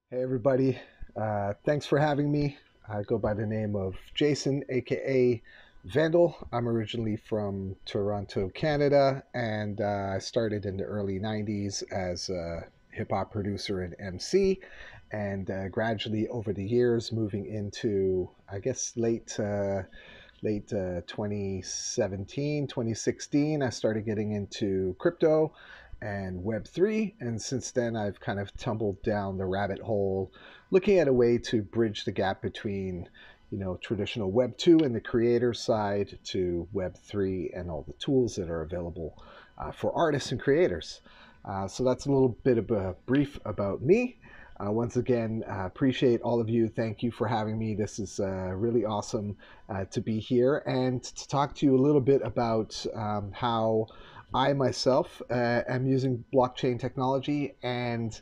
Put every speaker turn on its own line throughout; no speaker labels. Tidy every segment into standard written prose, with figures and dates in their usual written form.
Hey everybody, thanks for having me. I go by the name of Jason, aka Vandal. I'm originally from Toronto, Canada, and I started in the early 90s as a hip hop producer and MC, and gradually over the years moving into, I guess, late 2017, 2016, I started getting into crypto and Web3. And since then, I've kind of tumbled down the rabbit hole looking at a way to bridge the gap between traditional Web 2 and the creator side to Web 3 and all the tools that are available for artists and creators. So that's a little bit of a brief about me. Once again, appreciate all of you. Thank you for having me. This is really awesome to be here and to talk to you a little bit about how I myself am using blockchain technology and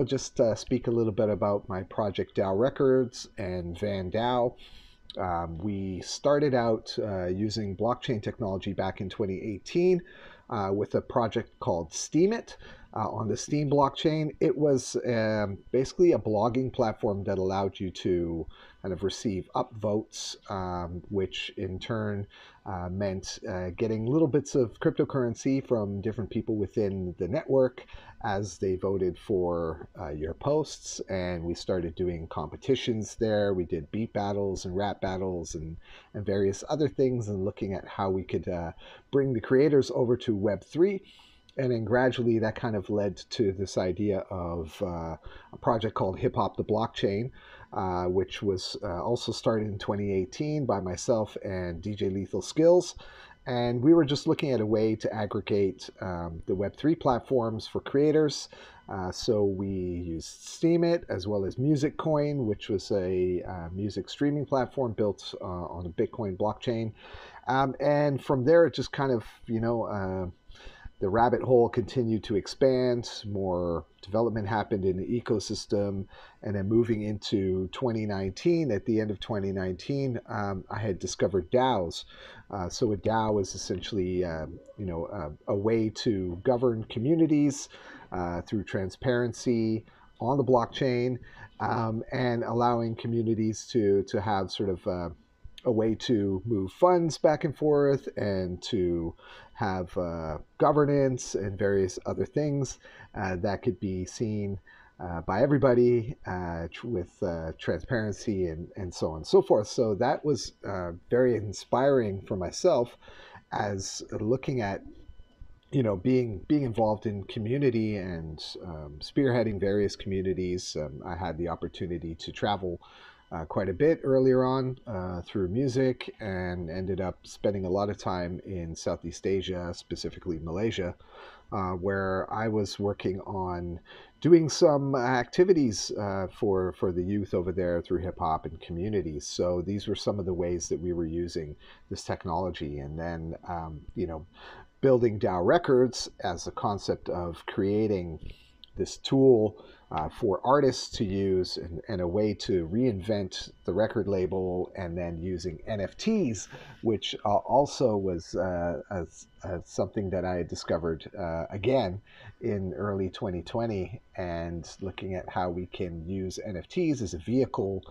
just speak a little bit about my project DAO Records and VanDAO. We started out using blockchain technology back in 2018 with a project called Steemit on the Steem blockchain. It was basically a blogging platform that allowed you to kind of receive upvotes, which in turn meant getting little bits of cryptocurrency from different people within the network as they voted for your posts. And we started doing competitions there. We did beat battles and rap battles and various other things, and looking at how we could bring the creators over to Web3. And then gradually that kind of led to this idea of a project called Hip Hop the Blockchain, which was also started in 2018 by myself and DJ Lethal Skills. And we were just looking at a way to aggregate the Web3 platforms for creators. So we used Steemit as well as MusicCoin, which was a music streaming platform built on a Bitcoin blockchain. And from there, it just kind of, the rabbit hole continued to expand. More development happened in the ecosystem. And then moving into 2019, at the end of 2019, I had discovered DAOs. So a DAO is essentially, a way to govern communities through transparency on the blockchain, and allowing communities to have sort of a way to move funds back and forth and to have governance and various other things that could be seen by everybody with transparency and so on and so forth. So that was very inspiring for myself as looking at being involved in community and spearheading various communities. I had the opportunity to travel quite a bit earlier on through music, and ended up spending a lot of time in Southeast Asia, specifically Malaysia, where I was working on doing some activities for the youth over there through hip hop and communities. So these were some of the ways that we were using this technology, and then building DAO Records as a concept of creating this tool for artists to use, and a way to reinvent the record label, and then using NFTs, which also was something that I had discovered again in early 2020, and looking at how we can use NFTs as a vehicle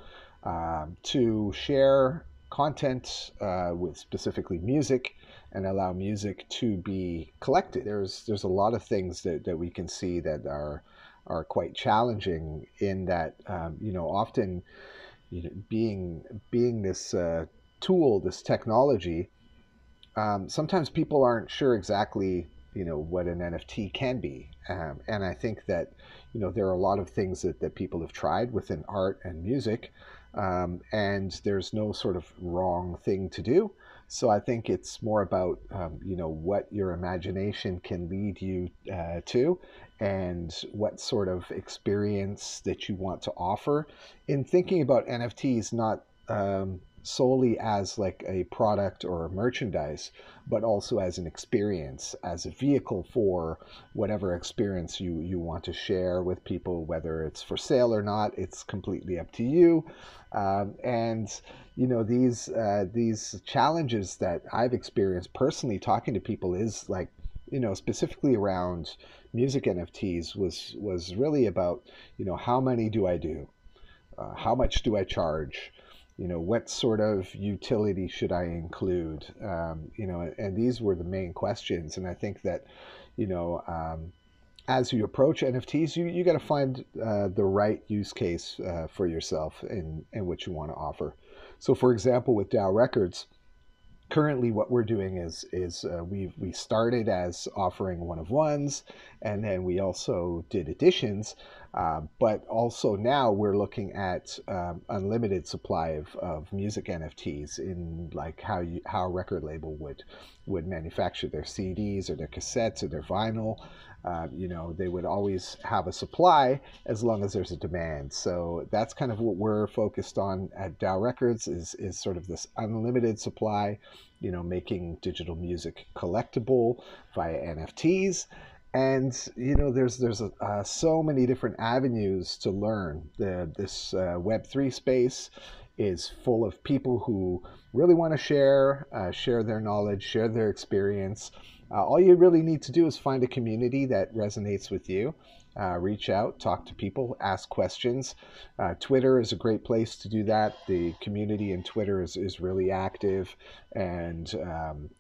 to share content with specifically music, and allow music to be collected. There's a lot of things that we can see that are quite challenging, in that often being this tool, this technology, sometimes people aren't sure exactly what an NFT can be, and I think that there are a lot of things that people have tried within art and music, and there's no sort of wrong thing to do. So I think it's more about what your imagination can lead you to, and what sort of experience that you want to offer in thinking about NFTs, not solely as like a product or a merchandise, but also as an experience, as a vehicle for whatever experience you want to share with people, whether it's for sale or not. It's completely up to you. And these challenges that I've experienced personally talking to people is like specifically around music NFTs was really about, how many do I do? How much do I charge? What sort of utility should I include? And these were the main questions. And I think that, you know, um, as you approach NFTs, you got to find the right use case for yourself and what you want to offer. So, for example, with DAO Records, currently what we're doing is we started as offering one of ones, and then we also did editions, but also now we're looking at unlimited supply of music NFTs, in like how a record label would manufacture their CDs or their cassettes or their vinyl. They would always have a supply as long as there's a demand. So that's kind of what we're focused on at DAO Records, is sort of this unlimited supply, making digital music collectible via NFTs. And there's so many different avenues to learn. This Web3 space is full of people who really want to share their knowledge, share their experience. All you really need to do is find a community that resonates with you. Reach out, talk to people, ask questions. Twitter is a great place to do that. The community in Twitter is really active, and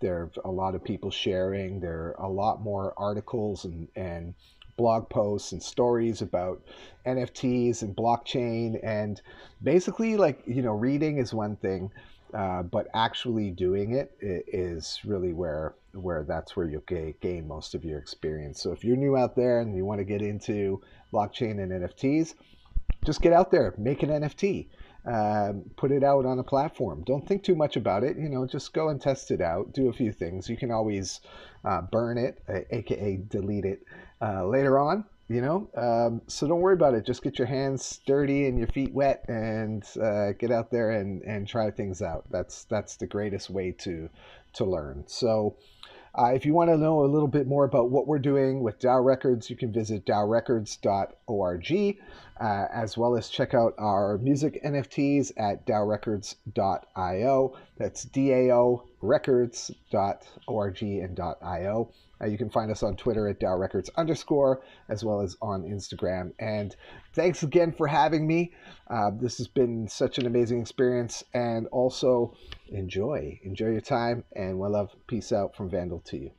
there are a lot of people sharing. There are a lot more articles and blog posts and stories about NFTs and blockchain. And basically, like, reading is one thing, but actually doing it is really where that's where you'll gain most of your experience. So if you're new out there and you want to get into blockchain and NFTs, just get out there, make an NFT, put it out on a platform. Don't think too much about it. Just go and test it out. Do a few things. You can always burn it, aka delete it later on. So don't worry about it. Just get your hands dirty and your feet wet, and get out there and try things out. That's the greatest way to learn. So if you want to know a little bit more about what we're doing with DAO Records, you can visit DAOrecords.org, as well as check out our music NFTs at DAOrecords.io. That's DAO records.org and .io. You can find us on Twitter at DAOrecords_, as well as on Instagram. And thanks again for having me. This has been such an amazing experience. And also enjoy your time. And one love. Peace out from Vandal to you.